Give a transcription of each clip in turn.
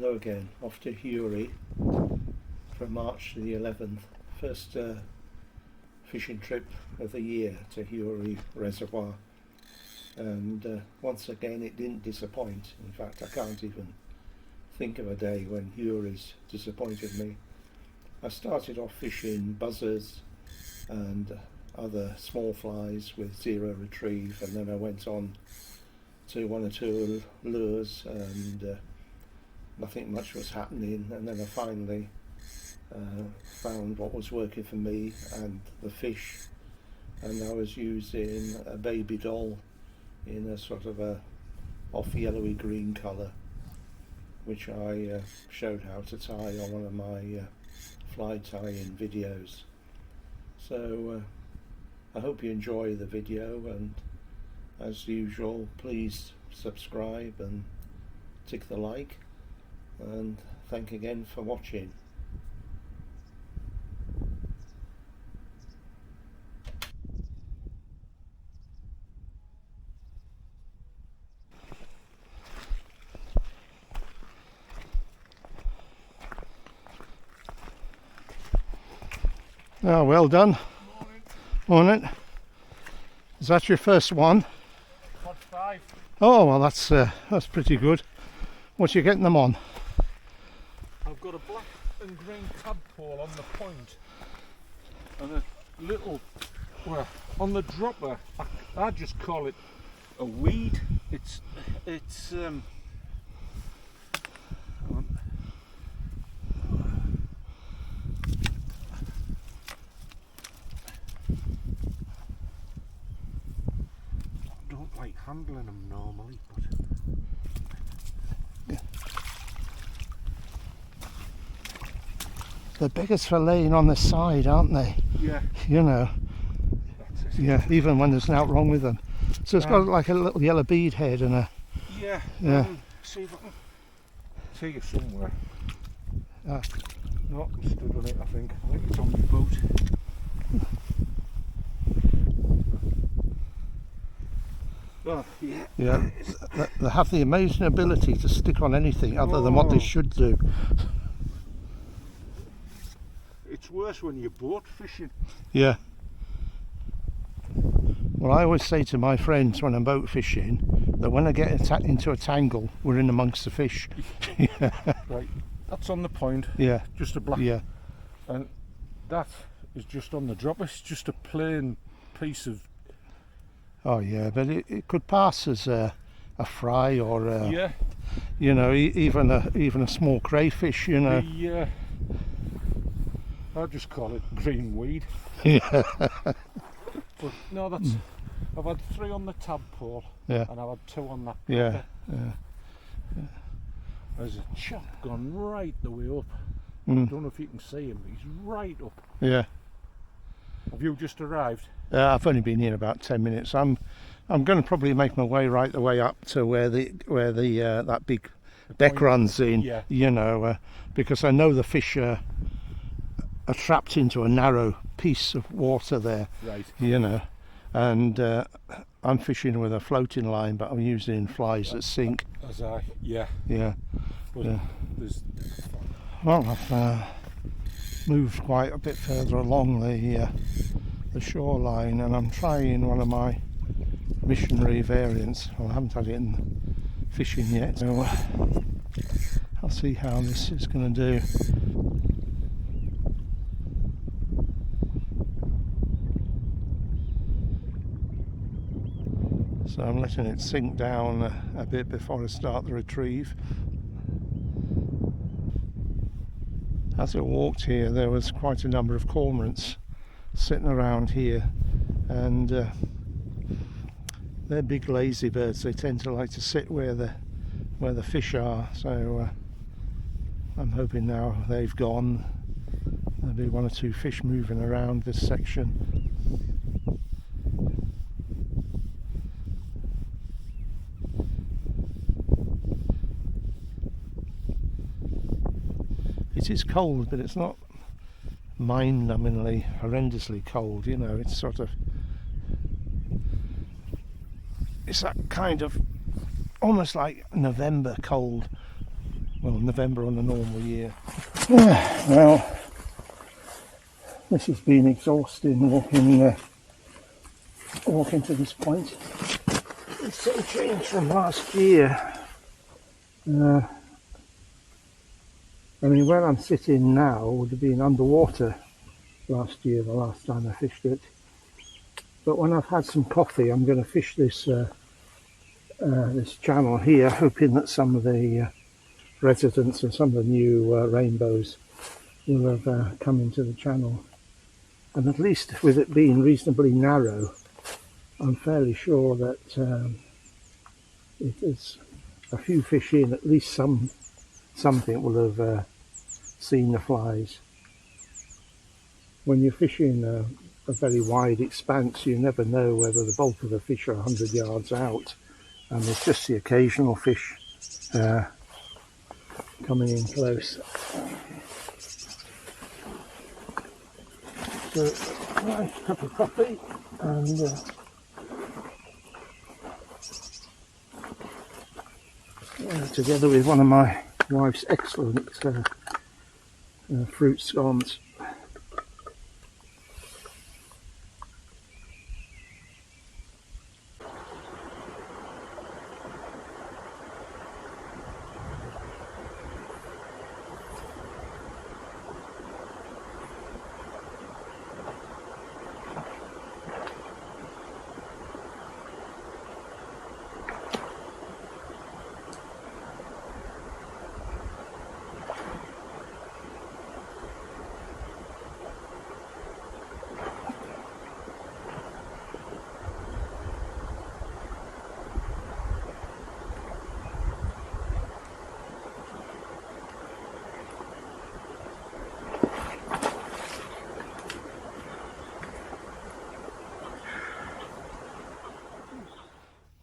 Hello again, off to Hury from March to the 11th. First fishing trip of the year to Hury reservoir, and once again it didn't disappoint. In fact, I can't even think of a day when Hury's disappointed me. I started off fishing buzzers and other small flies with zero retrieve, and then I went on to one or two lures and nothing much was happening, and then I finally found what was working for me and the fish, and I was using a baby doll in a sort of a off yellowy green colour, which I showed how to tie on one of my fly tying videos. So I hope you enjoy the video, and as usual please subscribe and tick the like, and thank again for watching. Oh, well done. Morning. Morning. Is that your first one? Pod 5. Oh, well, that's pretty good. What are you getting them on? I've got a black and green tadpole on the point, and a little, well, on the dropper, I just call it a weed. It's hang on. I don't like handling them normally, but They're biggest for laying on the side, aren't they? yeah, You know, that's it. yeah, even when there's nothing wrong with them. So it's got like a little yellow bead head and a... Yeah, Yeah. See if I can see you somewhere. Ah. No, I'm stood on it, I think it's on my boot. Oh, yeah. Yeah, they have the amazing ability to stick on anything other than what they Oh. should do. It's worse when you're boat fishing. Yeah. Well, I always say to my friends when I'm boat fishing that when I get into a tangle, we're in amongst the fish. Right, that's on the point, Yeah, just a black, yeah, and that is just on the drop. It's just a plain piece of, oh yeah, but it could pass as a fry or yeah, you know, even a small crayfish, you know. the, I just call it green weed. Yeah, But no, that's, I've had 3 on the tadpole, yeah, and I've had 2 on that yeah, dropper. There's a chap gone right the way up. I mm, don't know if you can see him, but he's right up. yeah. Have you just arrived? I've only been here about 10 minutes. I'm going to probably make my way right the way up to where the that big beck point. runs in. Yeah. You know, because I know the fish are trapped into a narrow piece of water there. Right. You know, and I'm fishing with a floating line, but I'm using flies that sink. As I, yeah. Yeah. But Yeah. there's, Well, I've moved quite a bit further along the shoreline, and I'm trying one of my missionary variants. Well, I haven't had it in fishing yet, so I'll see how this is going to do. So I'm letting it sink down a bit before I start the retrieve. As I walked here, there was quite a number of cormorants sitting around here, and they're big lazy birds. They tend to like to sit where the fish are. So I'm hoping now they've gone, there'll be 1 or 2 fish moving around this section. It is cold, but it's not mind-numbingly, horrendously cold, you know. It's sort of, it's that kind of almost like November cold, November on a normal year. Well, this has been exhausting walking to this point. It's so changed from last year. I mean, where I'm sitting now would have been underwater last year, the last time I fished it. But when I've had some coffee, I'm going to fish this this channel here, hoping that some of the residents and some of the new rainbows will have come into the channel. And at least with it being reasonably narrow, I'm fairly sure that it is a few fish in, at least something will have seen the flies. When you're fishing a very wide expanse, you never know whether the bulk of the fish are 100 yards out, and there's just the occasional fish coming in close. So, nice cup of coffee, and together with one of my wife's excellent fruit scones.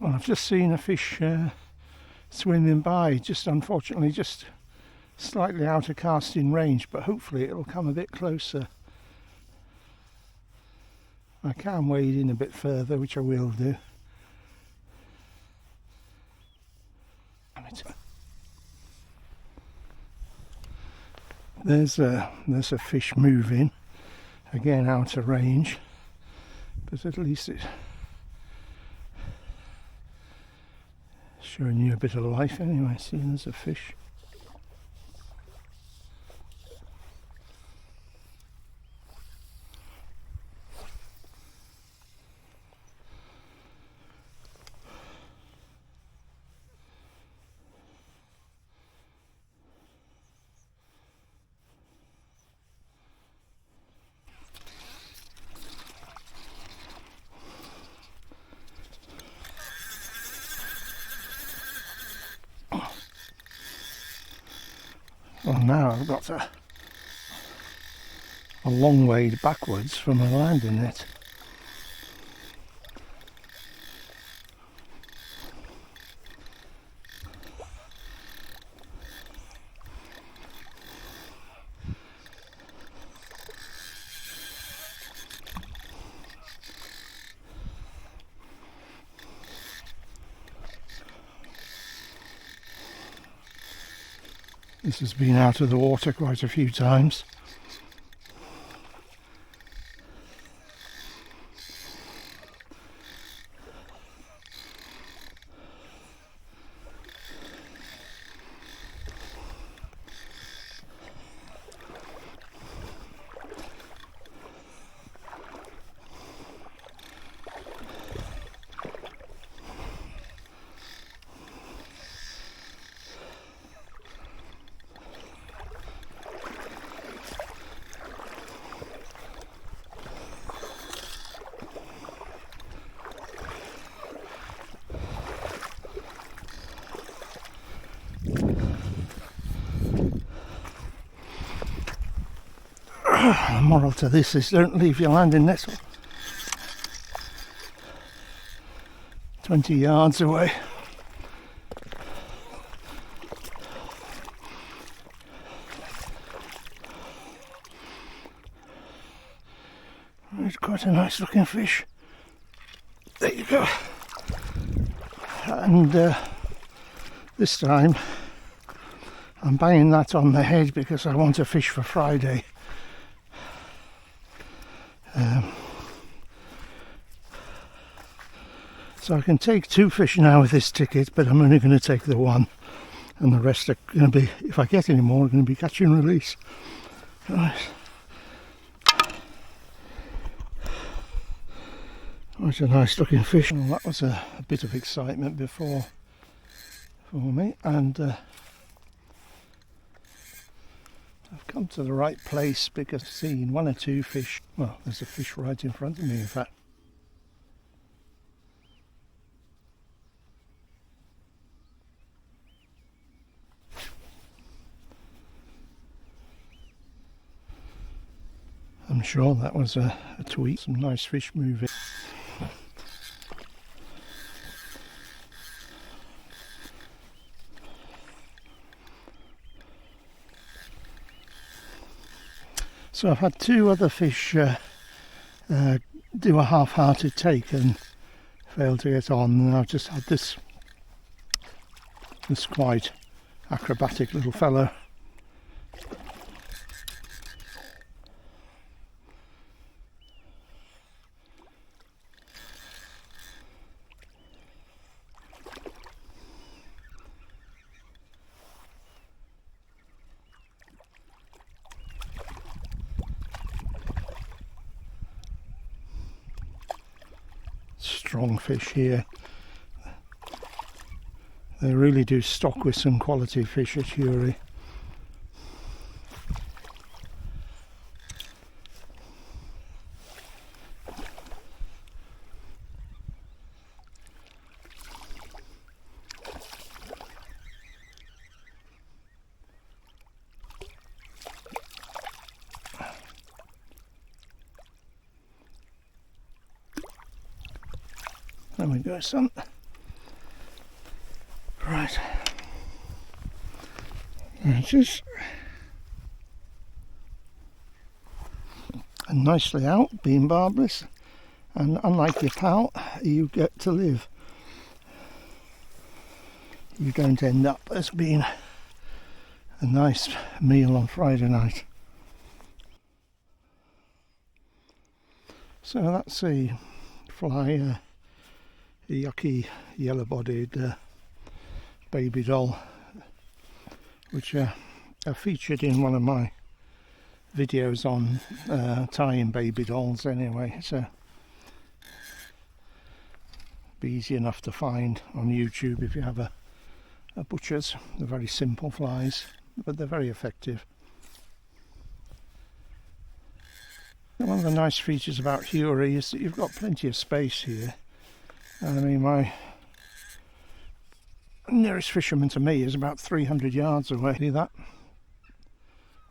Well, I've just seen a fish swimming by, just unfortunately just slightly out of casting range, but hopefully it'll come a bit closer. I can wade in a bit further, which I will do. There's a fish moving, again out of range, but at least it's showing you a bit of life anyway. See, there's a fish. Well, now I've got a long way backwards from a landing net. This has been out of the water quite a few times. The moral to this is don't leave your landing net 20 yards away. It's quite a nice looking fish. There you go. And this time I'm banging that on the head because I want to fish for Friday. So I can take 2 fish now with this ticket, but I'm only going to take the 1. And the rest are going to be, if I get any more, going to be catch and release. Right. That's a nice looking fish. Well, that was a bit of excitement before for me, and I've come to the right place because I've seen 1 or 2 fish. Well, there's a fish right in front of me, in fact. I'm sure that was a tweet. Some nice fish moving. So I've had 2 other fish do a half-hearted take and failed to get on, and I've just had this quite acrobatic little fellow. Strong fish here. They really do stock with some quality fish at Hury. There we go, son. Right. There it is. And nicely out, being barbless. And unlike your pal, you get to live. You don't end up as being a nice meal on Friday night. So that's a fly, a yucky yellow-bodied baby doll, which I featured in one of my videos on tying baby dolls anyway, so be easy enough to find on YouTube if you have a butcher's. They're very simple flies, but they're very effective. One of the nice features about Hury is that you've got plenty of space here. I mean, my nearest fisherman to me is about 300 yards away. See that?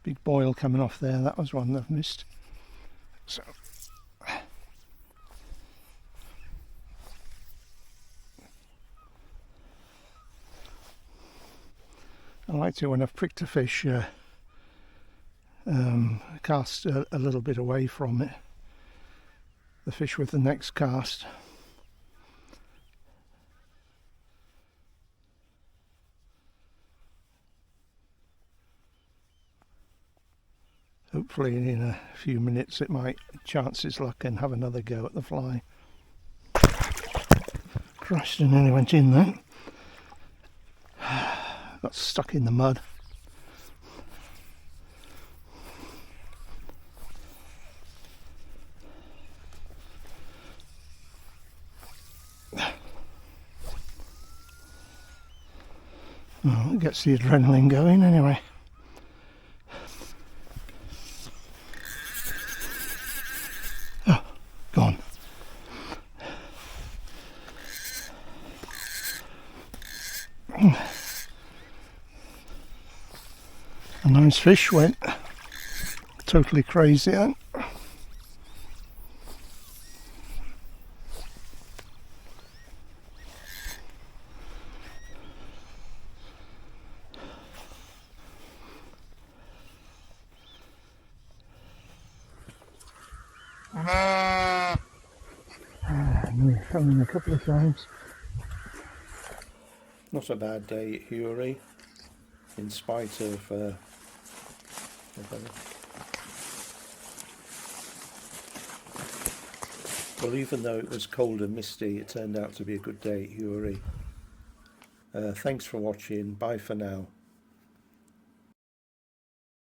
Big boil coming off there, that was one I've missed. So I like to, when I've pricked a fish, cast a little bit away from it, the fish with the next cast. Hopefully in a few minutes it might chance its luck and have another go at the fly. Christ, and nearly went in then. Got stuck in the mud. Well, it gets the adrenaline going anyway. Oh, gone. A nice fish, went totally crazy then. We fell in a couple of times. Not a bad day at Hury. in spite of well, even though it was cold and misty, it turned out to be a good day at Hury. Thanks for watching. Bye for now.